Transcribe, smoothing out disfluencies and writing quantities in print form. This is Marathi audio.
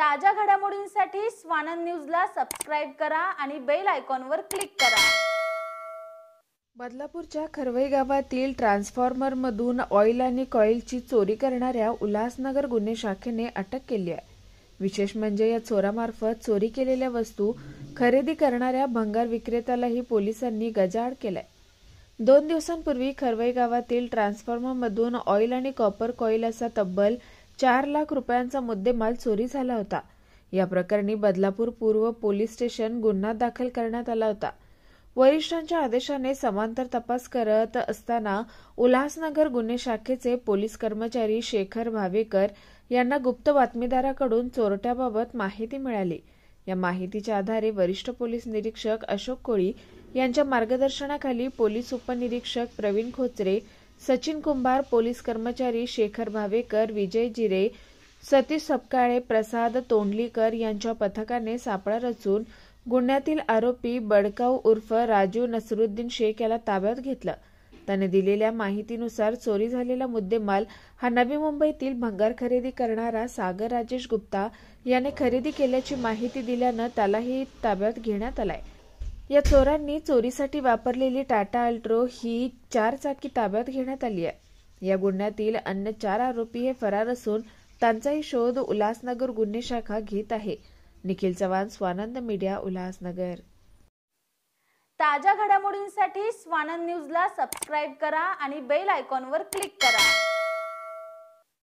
ताज्या घडामोडींसाठी स्वानंद न्यूजला सबस्क्राइब करा आणि बेल आयकॉनवर क्लिक करा। बदलापूरच्या खरवई गावातील ट्रान्सफॉर्मरमधून ऑइल आणि कॉइलची चोरी करणाऱ्या उल्हासनगर गुन्हे शाखेने अटक केली आहे। विशेष म्हणजे या चोरामार्फत चोरी केलेल्या वस्तू खरेदी करणाऱ्या भंगार विक्रेत्यालाही पोलिसांनी गजाआड केलाय। 2 दिवसांपूर्वी खरवई गावातील ट्रान्सफॉर्मरमधून ऑइल आणि कॉपर कॉइल असा तब्बल 4 लाख रुपयांचा मुद्देमाल चोरी झाला होता। या प्रकरणी बदलापूर पूर्व पोलीस स्टेशन गुन्हा दाखल करण्यात आला होता। वरिष्ठांच्या आदेशाने समांतर तपास करत असताना उल्हासनगर गुन्हे शाखेचे पोलीस कर्मचारी शेखर भावेकर यांना गुप्त बातमीदाराकडून चोरट्याबाबत माहिती मिळाली। या माहितीच्या आधारे वरिष्ठ पोलीस निरीक्षक अशोक कोळी यांच्या मार्गदर्शनाखाली पोलीस उपनिरीक्षक प्रवीण खोचरे, सचिन कुंभार, पोलीस कर्मचारी शेखर भावेकर, विजय जिरे, सतीश सपकाळे, प्रसाद तोंडलीकर यांच्या पथकाने सापळा रचून गुन्ह्यातील आरोपी बडकाऊ उर्फ राजू नसरुद्दीन शेख याला ताब्यात घेतलं। त्याने दिलेल्या माहितीनुसार चोरी झालेला मुद्देमाल हा नवी मुंबईतील भंगार खरेदी करणारा सागर राजेश गुप्ता याने खरेदी केल्याची माहिती दिल्यानं त्यालाही ताब्यात घेण्यात आलाय। या चोरांनी चोरीसाठी वापरलेली टाटा अल्ट्रो ही 4 चाकी ताब्यात घेण्यात आली आहे। या गुन्ह्यातील अन्य 4 आरोपी हे फरार असून त्यांचाही शोध उल्हासनगर गुन्हे शाखा घेत आहे। निखिल चव्हाण, स्वानंद मीडिया, उल्हासनगर। ताज्या घडामोडींसाठी स्वानंद न्यूजला सबस्क्राइब करा आणि बेल आयकॉनवर क्लिक करा।